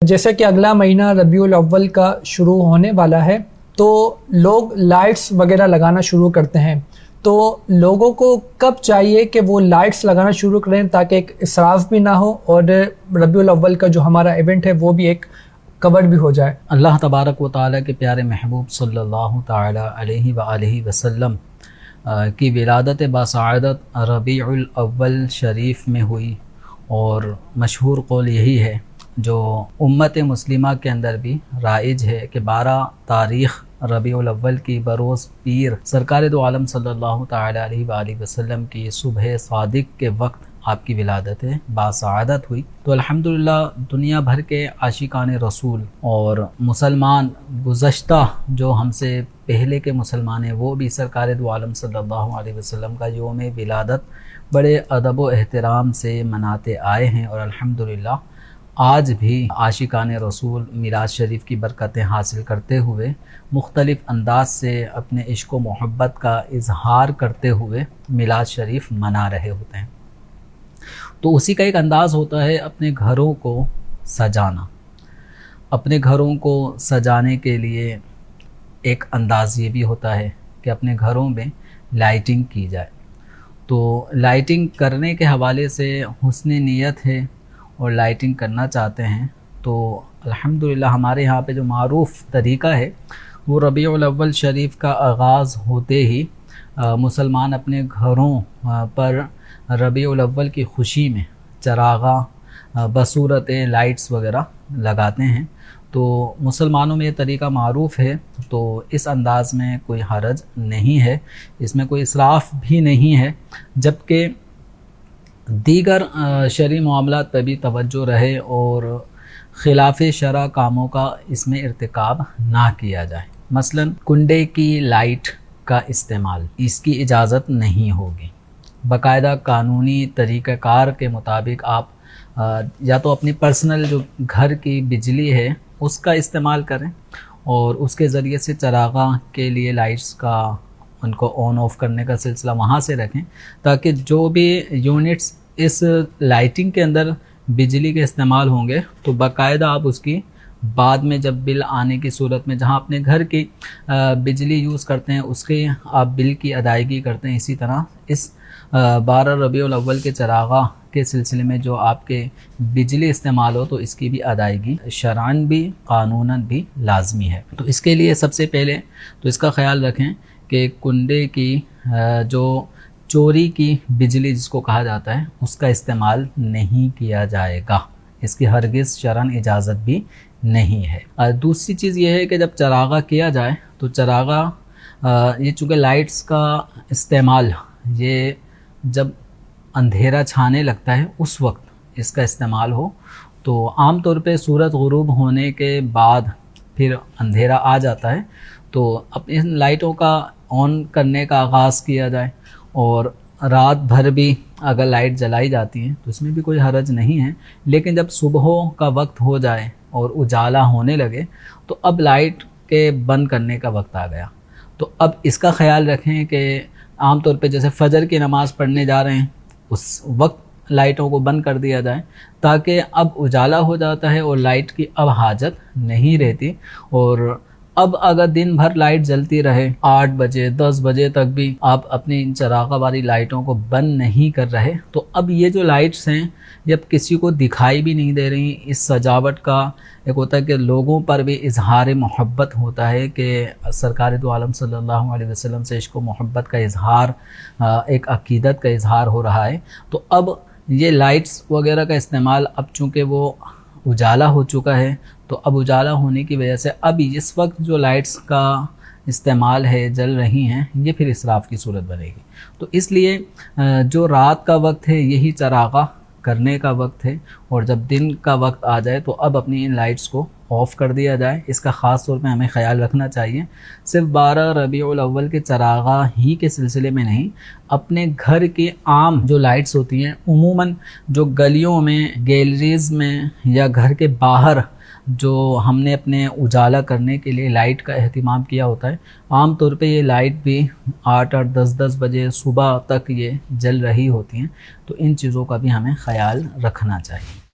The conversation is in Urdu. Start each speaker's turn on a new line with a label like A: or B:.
A: جیسا کہ اگلا مہینہ ربیع الاول کا شروع ہونے والا ہے تو لوگ لائٹس وغیرہ لگانا شروع کرتے ہیں، تو لوگوں کو کب چاہیے کہ وہ لائٹس لگانا شروع کریں تاکہ ایک اسراف بھی نہ ہو اور ربیع الاول کا جو ہمارا ایونٹ ہے وہ بھی ایک کور بھی ہو جائے؟
B: اللہ تبارک و تعالیٰ کے پیارے محبوب صلی اللہ تعالیٰ علیہ وآلہ وسلم کی ولادت باسعادت ربیع الاول شریف میں ہوئی، اور مشہور قول یہی ہے جو امت مسلمہ کے اندر بھی رائج ہے کہ 12 تاریخ ربیع الاول کی بروز پیر سرکار دو عالم صلی اللہ تعالیٰ علیہ وآلہ وسلم کی صبح صادق کے وقت آپ کی ولادت باسعادت ہوئی۔ تو الحمدللہ دنیا بھر کے عاشقان رسول اور مسلمان گزشتہ جو ہم سے پہلے کے مسلمان ہیں وہ بھی سرکار دو عالم صلی اللہ علیہ وسلم کا یوم ولادت بڑے ادب و احترام سے مناتے آئے ہیں، اور الحمدللہ آج بھی عاشقان رسول میلاد شریف کی برکتیں حاصل کرتے ہوئے مختلف انداز سے اپنے عشق و محبت کا اظہار کرتے ہوئے میلاد شریف منا رہے ہوتے ہیں۔ تو اسی کا ایک انداز ہوتا ہے اپنے گھروں کو سجانا۔ اپنے گھروں کو سجانے کے لیے ایک انداز یہ بھی ہوتا ہے کہ اپنے گھروں میں لائٹنگ کی جائے۔ تو لائٹنگ کرنے کے حوالے سے حسن نیت ہے اور لائٹنگ کرنا چاہتے ہیں تو الحمدللہ ہمارے یہاں پہ جو معروف طریقہ ہے وہ ربیع الاول شریف کا آغاز ہوتے ہی مسلمان اپنے گھروں پر ربیع الاول کی خوشی میں چراغاں بصورت لائٹس وغیرہ لگاتے ہیں۔ تو مسلمانوں میں یہ طریقہ معروف ہے، تو اس انداز میں کوئی حرج نہیں ہے، اس میں کوئی اسراف بھی نہیں ہے، جبکہ دیگر شرعی معاملات پہ بھی توجہ رہے اور خلاف شرع کاموں کا اس میں ارتکاب نہ کیا جائے۔ مثلا کنڈے کی لائٹ کا استعمال، اس کی اجازت نہیں ہوگی۔ باقاعدہ قانونی طریقہ کار کے مطابق آپ یا تو اپنی پرسنل جو گھر کی بجلی ہے اس کا استعمال کریں اور اس کے ذریعے سے چراغاں کے لیے لائٹس کا ان کو آن آف کرنے کا سلسلہ وہاں سے رکھیں، تاکہ جو بھی یونٹس اس لائٹنگ کے اندر بجلی کے استعمال ہوں گے تو باقاعدہ آپ اس کی بعد میں جب بل آنے کی صورت میں جہاں اپنے گھر کی بجلی یوز کرتے ہیں اس کے آپ بل کی ادائیگی کرتے ہیں، اسی طرح اس 12 ربیع الاول کے چراغاں کے سلسلے میں جو آپ کے بجلی استعمال ہو تو اس کی بھی ادائیگی شرعاً بھی قانوناً بھی لازمی ہے۔ تو اس کے لیے سب سے پہلے تو اس کا خیال رکھیں کہ کنڈے کی جو چوری کی بجلی جس کو کہا جاتا ہے اس کا استعمال نہیں کیا جائے گا، اس کی ہرگز شرعاً اجازت بھی نہیں ہے۔ دوسری چیز یہ ہے کہ جب چراغاں کیا جائے تو چراغاں یہ چونکہ لائٹس کا استعمال یہ جب اندھیرا چھانے لگتا ہے اس وقت اس کا استعمال ہو، تو عام طور پہ سورج غروب ہونے کے بعد پھر اندھیرا آ جاتا ہے تو اب ان لائٹوں کا آن کرنے کا آغاز کیا جائے، اور رات بھر بھی اگر لائٹ جلائی جاتی ہیں تو اس میں بھی کوئی حرج نہیں ہے، لیکن جب صبح کا وقت ہو جائے اور اجالا ہونے لگے تو اب لائٹ کے بند کرنے کا وقت آ گیا۔ تو اب اس کا خیال رکھیں کہ عام طور پہ جیسے فجر کی نماز پڑھنے جا رہے ہیں اس وقت لائٹوں کو بند کر دیا جائے، تاکہ اب اجالا ہو جاتا ہے اور لائٹ کی اب حاجت نہیں رہتی۔ اور اب اگر دن بھر لائٹ جلتی رہے 8 بجے 10 بجے تک بھی آپ اپنی ان چراغاں والی لائٹوں کو بند نہیں کر رہے تو اب یہ جو لائٹس ہیں یہ اب کسی کو دکھائی بھی نہیں دے رہی۔ اس سجاوٹ کا ایک ہوتا ہے کہ لوگوں پر بھی اظہار محبت ہوتا ہے کہ سرکار دو عالم صلی اللہ علیہ وسلم سے عشق و محبت کا اظہار، ایک عقیدت کا اظہار ہو رہا ہے۔ تو اب یہ لائٹس وغیرہ کا استعمال اب چونکہ وہ اجالا ہو چکا ہے تو اب اجالا ہونے کی وجہ سے اب اس وقت جو لائٹس کا استعمال ہے جل رہی ہیں یہ پھر اسراف کی صورت بنے گی۔ تو اس لیے جو رات کا وقت ہے یہی چراغاں کرنے کا وقت ہے، اور جب دن کا وقت آ جائے تو اب اپنی ان لائٹس کو آف کر دیا جائے۔ اس کا خاص طور پہ ہمیں خیال رکھنا چاہیے، صرف 12 ربیع الاول کے چراغاں ہی کے سلسلے میں نہیں، اپنے گھر کی عام جو لائٹس ہوتی ہیں عموماً جو گلیوں میں گیلریز میں یا گھر کے باہر جو ہم نے اپنے اجالا کرنے کے لیے لائٹ کا اہتمام کیا ہوتا ہے، عام طور پہ یہ لائٹ بھی 8 10 بجے صبح تک یہ جل رہی ہوتی ہیں، تو ان چیزوں کا بھی ہمیں خیال رکھنا چاہیے۔